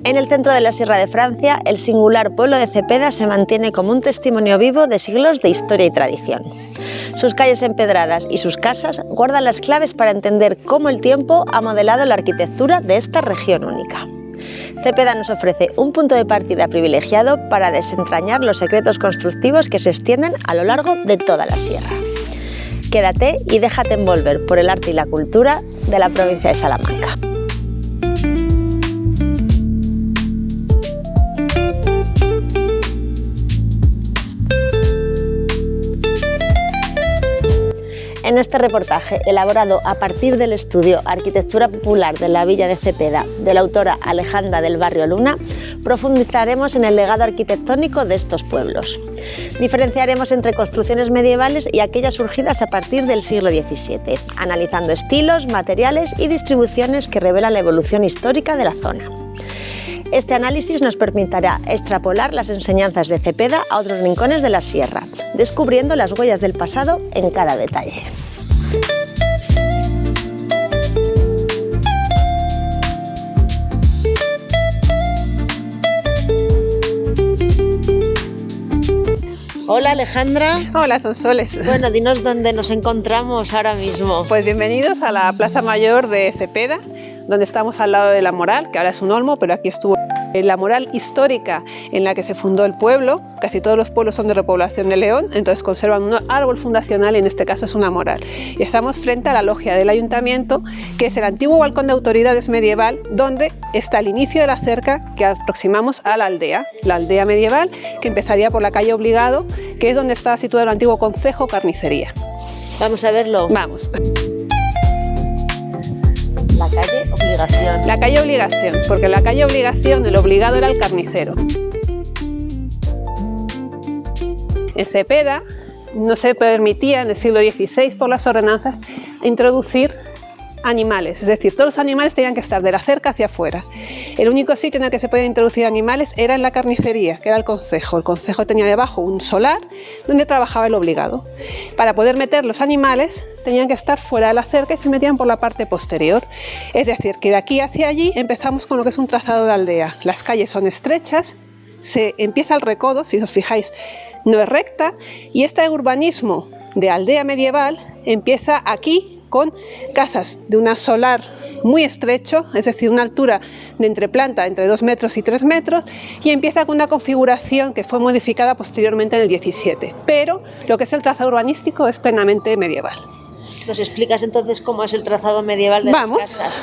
En el centro de la Sierra de Francia, el singular pueblo de Cepeda se mantiene como un testimonio vivo de siglos de historia y tradición. Sus calles empedradas y sus casas guardan las claves para entender cómo el tiempo ha modelado la arquitectura de esta región única. Cepeda nos ofrece un punto de partida privilegiado para desentrañar los secretos constructivos que se extienden a lo largo de toda la sierra. Quédate y déjate envolver por el arte y la cultura de la provincia de Salamanca. En este reportaje, elaborado a partir del estudio Arquitectura Popular de la Villa de Cepeda, de la autora Alejandra del Barrio Luna, profundizaremos en el legado arquitectónico de estos pueblos. Diferenciaremos entre construcciones medievales y aquellas surgidas a partir del siglo XVII, analizando estilos, materiales y distribuciones que revelan la evolución histórica de la zona. Este análisis nos permitirá extrapolar las enseñanzas de Cepeda a otros rincones de la sierra, descubriendo las huellas del pasado en cada detalle. Hola Alejandra. Hola Sonsoles. Bueno, dinos dónde nos encontramos ahora mismo. Pues bienvenidos a la Plaza Mayor de Cepeda, donde estamos al lado de la Moral, que ahora es un olmo, pero aquí estuvo la Moral histórica en la que se fundó el pueblo. Casi todos los pueblos son de repoblación de León, entonces conservan un árbol fundacional y en este caso es una moral. Y estamos frente a la logia del ayuntamiento, que es el antiguo balcón de autoridades medieval, donde está el inicio de la cerca que aproximamos a la aldea medieval, que empezaría por la calle Obligado, que es donde estaba situado el antiguo concejo carnicería. Vamos a verlo. Vamos. La calle Obligación. La calle Obligación, porque en la calle Obligación el obligado era el carnicero. En Cepeda no se permitía en el siglo XVI por las ordenanzas introducir animales, es decir, todos los animales tenían que estar de la cerca hacia afuera. El único sitio en el que se podían introducir animales era en la carnicería, que era el concejo. El concejo tenía debajo un solar donde trabajaba el obligado. Para poder meter los animales tenían que estar fuera de la cerca y se metían por la parte posterior. Es decir, que de aquí hacia allí empezamos con lo que es un trazado de aldea. Las calles son estrechas, se empieza el recodo, si os fijáis, no es recta, y este urbanismo de aldea medieval empieza aquí con casas de un solar muy estrecho, es decir, una altura de entreplanta entre 2 metros y 3 metros, y empieza con una configuración que fue modificada posteriormente en el 17, pero lo que es el trazado urbanístico es plenamente medieval. ¿Nos explicas entonces cómo es el trazado medieval de las casas?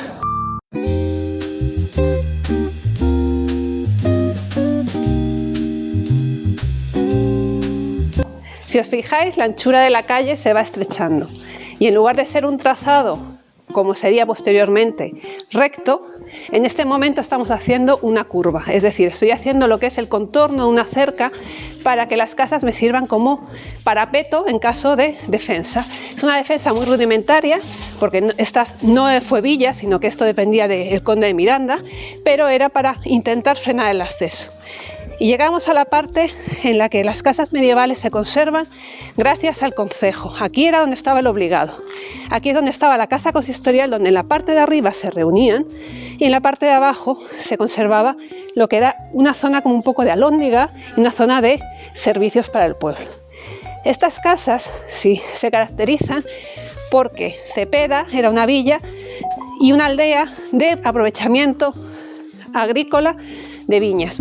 Si os fijáis, la anchura de la calle se va estrechando y en lugar de ser un trazado, como sería posteriormente, recto, en este momento estamos haciendo una curva, es decir, estoy haciendo lo que es el contorno de una cerca para que las casas me sirvan como parapeto en caso de defensa. Es una defensa muy rudimentaria, porque esta no fue villa, sino que esto dependía del conde de Miranda, pero era para intentar frenar el acceso. Y llegamos a la parte en la que las casas medievales se conservan gracias al concejo. Aquí era donde estaba el obligado. Aquí es donde estaba la casa consistorial, donde en la parte de arriba se reunían y en la parte de abajo se conservaba lo que era una zona como un poco de alhóndiga y una zona de servicios para el pueblo. Estas casas sí se caracterizan porque Cepeda era una villa y una aldea de aprovechamiento agrícola de viñas.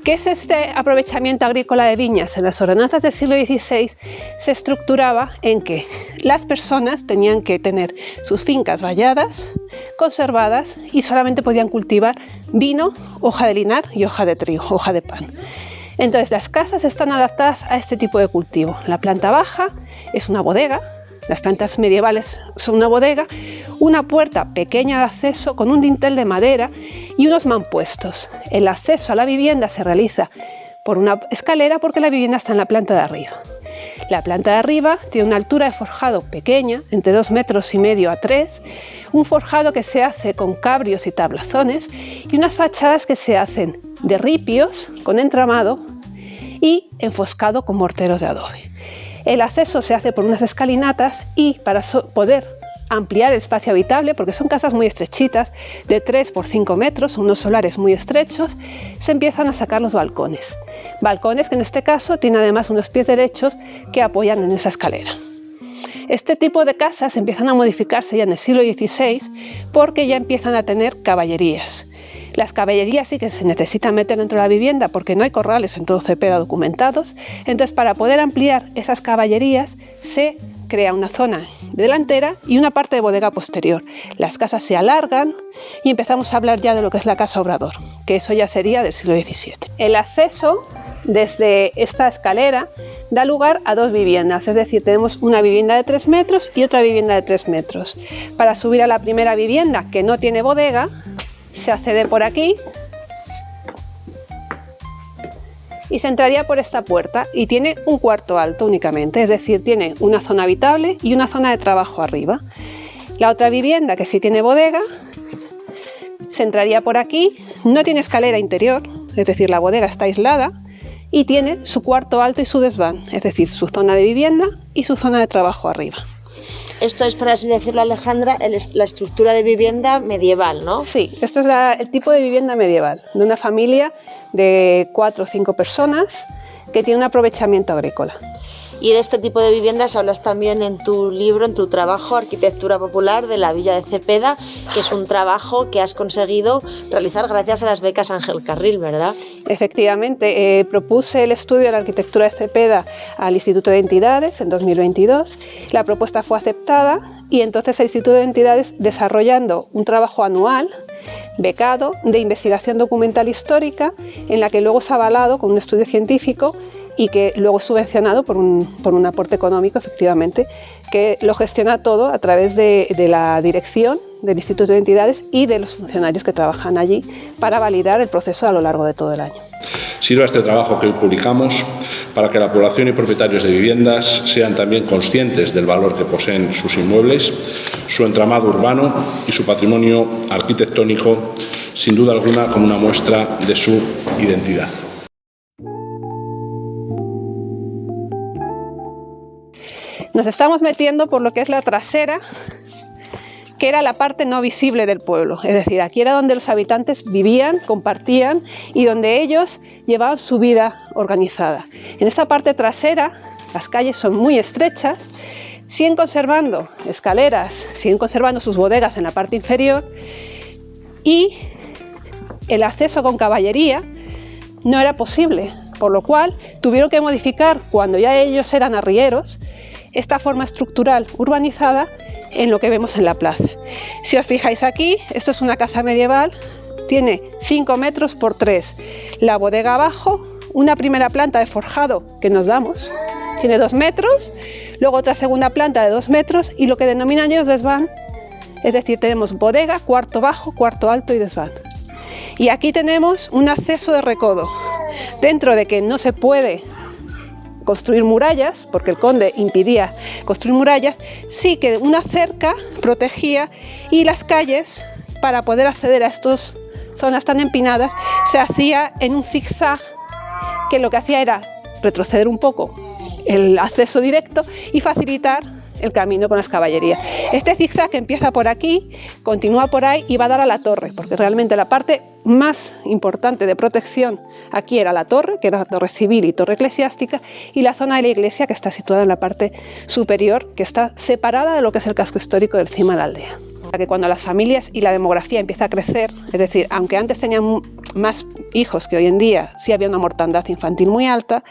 ¿Qué es este aprovechamiento agrícola de viñas? En las ordenanzas del siglo XVI se estructuraba en que las personas tenían que tener sus fincas valladas, conservadas y solamente podían cultivar vino, hoja de linar y hoja de trigo, hoja de pan. Entonces las casas están adaptadas a este tipo de cultivo. La planta baja es una bodega. Las plantas medievales son una bodega, una puerta pequeña de acceso con un dintel de madera y unos mampuestos. El acceso a la vivienda se realiza por una escalera porque la vivienda está en la planta de arriba. La planta de arriba tiene una altura de forjado pequeña, entre 2,5 metros a 3, un forjado que se hace con cabrios y tablazones y unas fachadas que se hacen de ripios con entramado y enfoscado con morteros de adobe. El acceso se hace por unas escalinatas y para poder ampliar el espacio habitable, porque son casas muy estrechitas, de 3 por 5 metros, unos solares muy estrechos, se empiezan a sacar los balcones. Balcones que en este caso tienen además unos pies derechos que apoyan en esa escalera. Este tipo de casas empiezan a modificarse ya en el siglo XVI porque ya empiezan a tener caballerías. Las caballerías sí que se necesitan meter dentro de la vivienda porque no hay corrales en todo Cepeda documentados. Entonces, para poder ampliar esas caballerías se crea una zona delantera y una parte de bodega posterior. Las casas se alargan y empezamos a hablar ya de lo que es la casa obrador, que eso ya sería del siglo XVII. El acceso desde esta escalera da lugar a dos viviendas, es decir, tenemos una vivienda de 3 metros y otra vivienda de 3 metros. Para subir a la primera vivienda, que no tiene bodega, se accede por aquí y se entraría por esta puerta y tiene un cuarto alto únicamente, es decir, tiene una zona habitable y una zona de trabajo arriba. La otra vivienda, que sí tiene bodega, se entraría por aquí, no tiene escalera interior, es decir, la bodega está aislada y tiene su cuarto alto y su desván, es decir, su zona de vivienda y su zona de trabajo arriba. Esto es, por así decirlo, Alejandra, la estructura de vivienda medieval, ¿no? Sí, esto es el tipo de vivienda medieval, de una familia de 4 o 5 personas que tiene un aprovechamiento agrícola. Y de este tipo de viviendas hablas también en tu libro, en tu trabajo, Arquitectura Popular de la Villa de Cepeda, que es un trabajo que has conseguido realizar gracias a las becas Ángel Carril, ¿verdad? Efectivamente, propuse el estudio de la arquitectura de Cepeda al Instituto de Entidades en 2022. La propuesta fue aceptada y entonces el Instituto de Entidades, desarrollando un trabajo anual becado de investigación documental histórica, en la que luego se ha avalado con un estudio científico y que luego es subvencionado por un aporte económico, efectivamente, que lo gestiona todo a través de la dirección del Instituto de Entidades y de los funcionarios que trabajan allí para validar el proceso a lo largo de todo el año. Sirva este trabajo que hoy publicamos para que la población y propietarios de viviendas sean también conscientes del valor que poseen sus inmuebles, su entramado urbano y su patrimonio arquitectónico, sin duda alguna como una muestra de su identidad. Nos estamos metiendo por lo que es la trasera, que era la parte no visible del pueblo. Es decir, aquí era donde los habitantes vivían, compartían y donde ellos llevaban su vida organizada. En esta parte trasera, las calles son muy estrechas, siguen conservando escaleras, siguen conservando sus bodegas en la parte inferior y el acceso con caballería no era posible, por lo cual tuvieron que modificar, cuando ya ellos eran arrieros, esta forma estructural urbanizada en lo que vemos en la plaza. Si os fijáis aquí, esto es una casa medieval, tiene 5 metros por 3, la bodega abajo, una primera planta de forjado que nos damos, tiene 2 metros, luego otra segunda planta de 2 metros y lo que denominan ellos desván, es decir, tenemos bodega, cuarto bajo, cuarto alto y desván. Y aquí tenemos un acceso de recodo, dentro de que no se puede construir murallas, porque el conde impidía construir murallas, sí que una cerca protegía y las calles, para poder acceder a estas zonas tan empinadas, se hacía en un zigzag que lo que hacía era retroceder un poco el acceso directo y facilitar el camino con las caballerías. Este zigzag que empieza por aquí, continúa por ahí y va a dar a la torre, porque realmente la parte más importante de protección aquí era la torre, que era la torre civil y torre eclesiástica, y la zona de la iglesia, que está situada en la parte superior, que está separada de lo que es el casco histórico del Cima de la Aldea. Que cuando las familias y la demografía empieza a crecer, es decir, aunque antes tenían más hijos que hoy en día, sí había una mortandad infantil muy alta,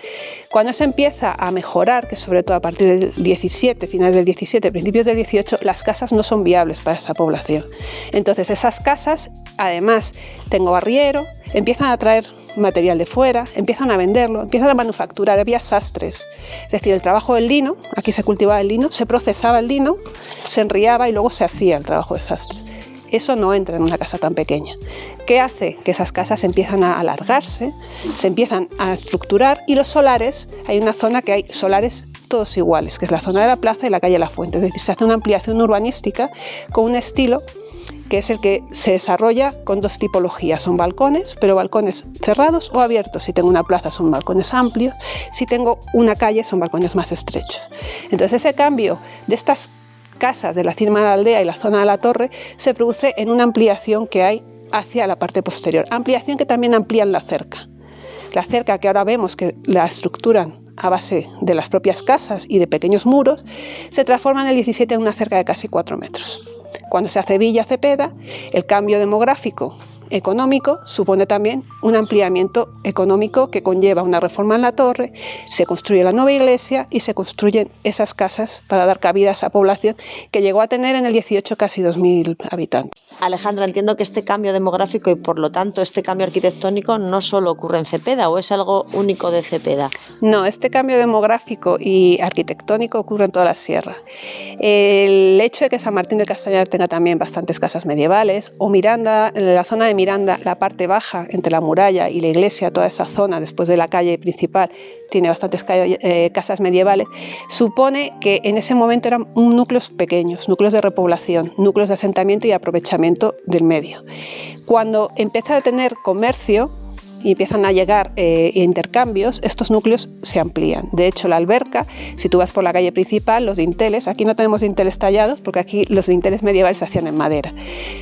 cuando se empieza a mejorar, que sobre todo a partir del 17, finales del 17, principios del 18, las casas no son viables para esa población. Entonces esas casas, además, tengo barriero, empiezan a traer material de fuera, empiezan a venderlo, empiezan a manufacturar, había sastres, es decir, el trabajo del lino, aquí se cultivaba el lino, se procesaba el lino, se enriaba y luego se hacía el trabajo de sastres. Eso no entra en una casa tan pequeña. ¿Qué hace? Que esas casas empiezan a alargarse, se empiezan a estructurar y los solares, hay una zona que hay solares todos iguales, que es la zona de la plaza y la calle La Fuente, es decir, se hace una ampliación urbanística con un estilo que es el que se desarrolla con dos tipologías, son balcones, pero balcones cerrados o abiertos. Si tengo una plaza son balcones amplios, si tengo una calle son balcones más estrechos. Entonces ese cambio de estas casas de la cima de la aldea y la zona de la torre se produce en una ampliación que hay hacia la parte posterior. Ampliación que también amplían la cerca. La cerca que ahora vemos que la estructuran a base de las propias casas y de pequeños muros, se transforma en el 17 en una cerca de casi 4 metros. Cuando se hace Villa Cepeda, el cambio demográfico económico supone también un ampliamiento económico que conlleva una reforma en la torre, se construye la nueva iglesia y se construyen esas casas para dar cabida a esa población que llegó a tener en el 18 casi 2.000 habitantes. Alejandra, entiendo que este cambio demográfico y por lo tanto este cambio arquitectónico no solo ocurre en Cepeda, ¿o es algo único de Cepeda? No, este cambio demográfico y arquitectónico ocurre en toda la sierra. El hecho de que San Martín del Castañar tenga también bastantes casas medievales, o Miranda, en la zona de Miranda, la parte baja entre la muralla y la iglesia, toda esa zona después de la calle principal, tiene bastantes casas medievales, supone que en ese momento eran núcleos pequeños, núcleos de repoblación, núcleos de asentamiento y aprovechamiento del medio. Cuando empieza a tener comercio y empiezan a llegar intercambios, estos núcleos se amplían. De hecho, la alberca, si tú vas por la calle principal, los dinteles, aquí no tenemos dinteles tallados porque aquí los dinteles medievales se hacían en madera.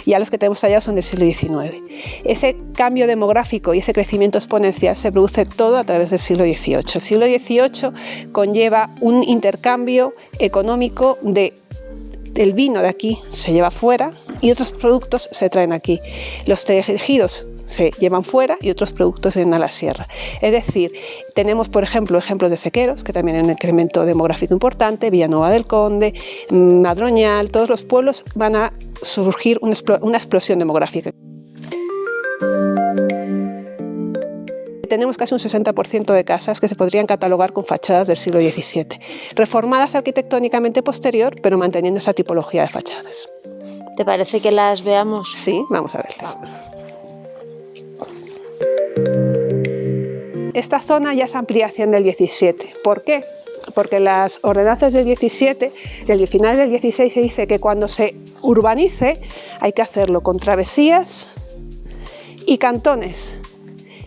Ya los que tenemos tallados son del siglo XIX. Ese cambio demográfico y ese crecimiento exponencial se produce todo a través del siglo XVIII. El siglo XVIII conlleva un intercambio económico el vino de aquí se lleva fuera y otros productos se traen aquí. Los tejidos se llevan fuera y otros productos vienen a la sierra. Es decir, tenemos, por ejemplo, ejemplos de sequeros, que también hay un incremento demográfico importante, Villanueva del Conde, Madroñal, todos los pueblos van a surgir una explosión demográfica. Tenemos casi un 60% de casas que se podrían catalogar con fachadas del siglo XVII, reformadas arquitectónicamente posterior, pero manteniendo esa tipología de fachadas. ¿Te parece que las veamos? Sí, vamos a verlas. Esta zona ya es ampliación del 17. ¿Por qué? Porque las ordenanzas del 17, del final del 16, se dice que cuando se urbanice hay que hacerlo con travesías y cantones.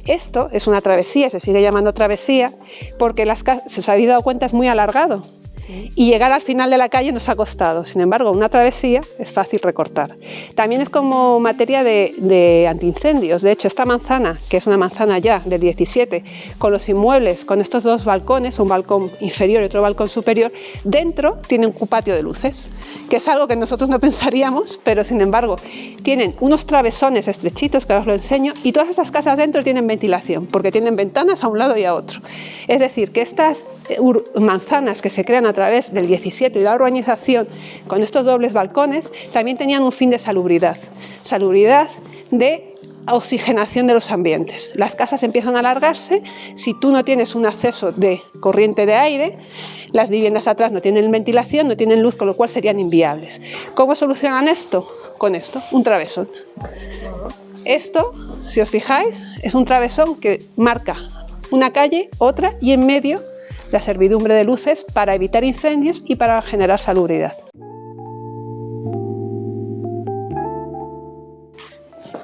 Esto es una travesía, se sigue llamando travesía, porque si os habéis dado cuenta es muy alargado. Y llegar al final de la calle nos ha costado. Sin embargo, una travesía es fácil recortar. También es como materia de antiincendios. De hecho, esta manzana, que es una manzana ya del 17, con los inmuebles, con estos dos balcones, un balcón inferior y otro balcón superior, dentro tiene un patio de luces, que es algo que nosotros no pensaríamos, pero sin embargo tienen unos travesones estrechitos, que ahora os lo enseño, y todas estas casas dentro tienen ventilación, porque tienen ventanas a un lado y a otro. Es decir, que estas manzanas que se crean a través del 17 y la urbanización con estos dobles balcones también tenían un fin de salubridad de oxigenación de los ambientes. Las casas empiezan a alargarse, si tú no tienes un acceso de corriente de aire, las viviendas atrás no tienen ventilación, no tienen luz, con lo cual serían inviables. ¿Cómo solucionan esto? Con esto, un travesón. Esto, si os fijáis, es un travesón que marca una calle, otra y en medio la servidumbre de luces para evitar incendios y para generar salubridad.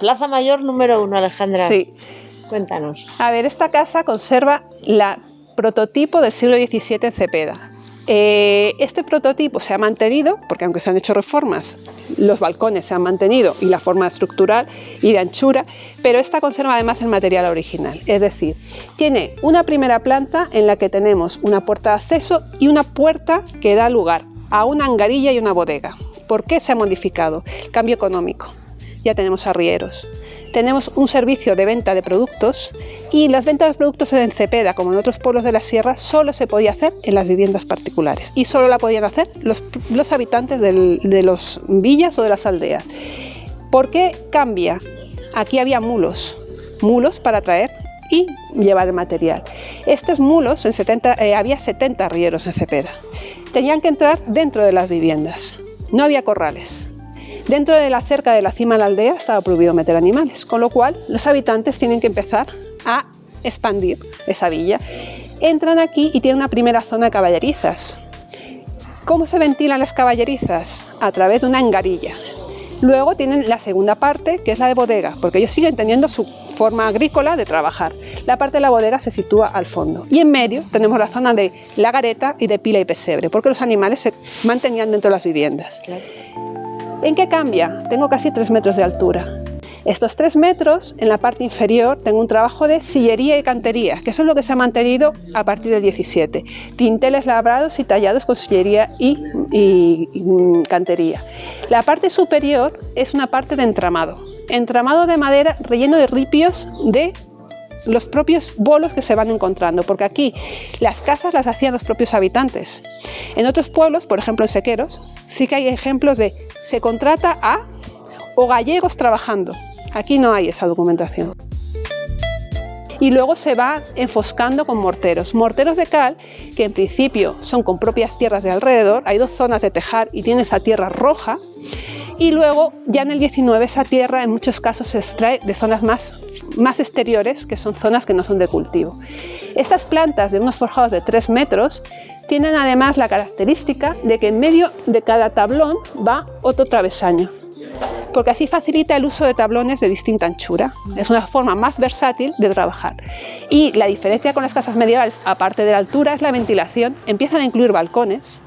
Plaza Mayor número 1, Alejandra. Sí. Cuéntanos. A ver, esta casa conserva el prototipo del siglo XVII en Cepeda. Este prototipo se ha mantenido, porque aunque se han hecho reformas, los balcones se han mantenido y la forma estructural y de anchura, pero esta conserva además el material original. Es decir, tiene una primera planta en la que tenemos una puerta de acceso y una puerta que da lugar a una hangarilla y una bodega. ¿Por qué se ha modificado? El cambio económico. Ya tenemos arrieros. Tenemos un servicio de venta de productos y las ventas de productos en Cepeda, como en otros pueblos de la sierra, solo se podía hacer en las viviendas particulares y solo la podían hacer los habitantes de las villas o de las aldeas. ¿Por qué cambia? Aquí había mulos para traer y llevar el material. Estos mulos, había 70 arrieros en Cepeda. Tenían que entrar dentro de las viviendas, no había corrales. Dentro de la cerca de la cima de la aldea estaba prohibido meter animales, con lo cual los habitantes tienen que empezar a expandir esa villa. Entran aquí y tienen una primera zona de caballerizas. ¿Cómo se ventilan las caballerizas? A través de una hangarilla. Luego tienen la segunda parte, que es la de bodega, porque ellos siguen teniendo su forma agrícola de trabajar. La parte de la bodega se sitúa al fondo. Y en medio tenemos la zona de la gareta y de pila y pesebre, porque los animales se mantenían dentro de las viviendas. Claro. ¿En qué cambia? Tengo casi 3 metros de altura. Estos 3 metros, en la parte inferior, tengo un trabajo de sillería y cantería, que eso es lo que se ha mantenido a partir del 17. Dinteles labrados y tallados con sillería y cantería. La parte superior es una parte de entramado de madera relleno de ripios de los propios bolos que se van encontrando, porque aquí las casas las hacían los propios habitantes. En otros pueblos, por ejemplo en Sequeros, sí que hay ejemplos de se contrata a o gallegos trabajando. Aquí no hay esa documentación. Y luego se va enfoscando con morteros de cal, que en principio son con propias tierras de alrededor. Hay 2 zonas de tejar y tiene esa tierra roja. Y luego, ya en el 19, esa tierra en muchos casos se extrae de zonas más exteriores, que son zonas que no son de cultivo. Estas plantas de unos forjados de 3 metros tienen además la característica de que en medio de cada tablón va otro travesaño, porque así facilita el uso de tablones de distinta anchura. Es una forma más versátil de trabajar. Y la diferencia con las casas medievales, aparte de la altura, es la ventilación. Empiezan a incluir balcones.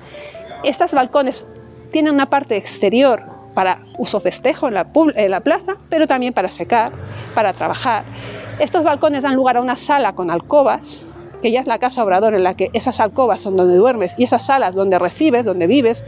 Estos balcones tienen una parte exterior para uso festejo en la plaza, pero también para secar, para trabajar. Estos balcones dan lugar a una sala con alcobas, que ya es la casa obrador, en la que esas alcobas son donde duermes y esas salas donde recibes, donde vives.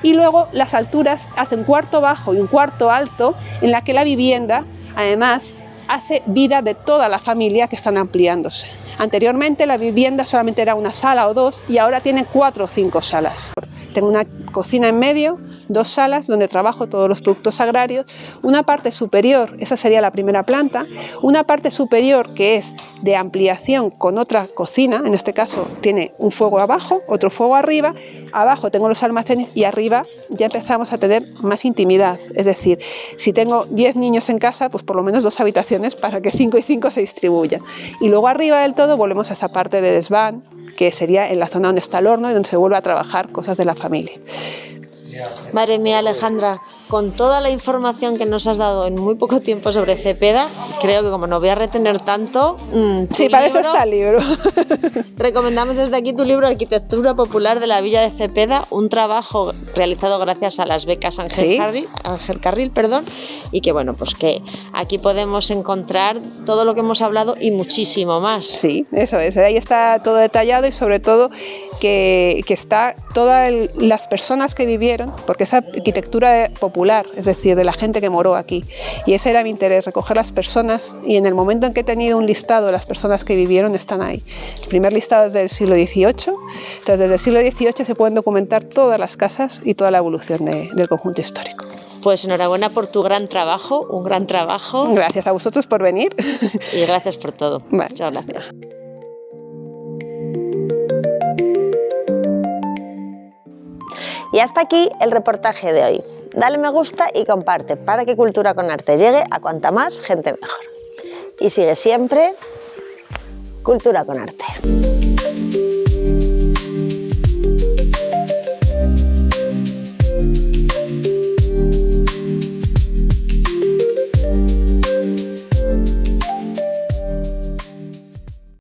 Y luego las alturas hacen un cuarto bajo y un cuarto alto, en la que la vivienda además hace vida de toda la familia, que están ampliándose. Anteriormente la vivienda solamente era una sala o 2 y ahora tiene 4 o 5 salas. Tengo una cocina en medio, 2 salas donde trabajo todos los productos agrarios, una parte superior, esa sería la primera planta, una parte superior que es de ampliación con otra cocina, en este caso tiene un fuego abajo, otro fuego arriba, abajo tengo los almacenes y arriba ya empezamos a tener más intimidad, es decir, si tengo 10 niños en casa, pues por lo menos 2 habitaciones para que 5 y 5 se distribuyan. Y luego arriba del todo volvemos a esa parte de desván, que sería en la zona donde está el horno y donde se vuelve a trabajar cosas de la familia. Madre mía, Alejandra, con toda la información que nos has dado en muy poco tiempo sobre Cepeda, creo que como no voy a retener tanto... Sí, para eso está el libro. Recomendamos desde aquí tu libro Arquitectura Popular de la Villa de Cepeda, un trabajo realizado gracias a las becas Ángel Carril, y que bueno, pues que aquí podemos encontrar todo lo que hemos hablado y muchísimo más. Sí, eso es, ahí está todo detallado y sobre todo que está todas las personas que vivieron, porque esa arquitectura popular, es decir, de la gente que moró aquí, y ese era mi interés, recoger las personas, y en el momento en que he tenido un listado de las personas que vivieron, están ahí. El primer listado es del siglo XVIII, entonces desde el siglo XVIII se pueden documentar todas las casas y toda la evolución del conjunto histórico. Pues enhorabuena por tu gran trabajo, un gran trabajo. Gracias a vosotros por venir. Y gracias por todo. Vale. Muchas gracias. Y hasta aquí el reportaje de hoy. Dale me gusta y comparte para que Cultura con Arte llegue a cuanta más gente mejor. Y sigue siempre Cultura con Arte.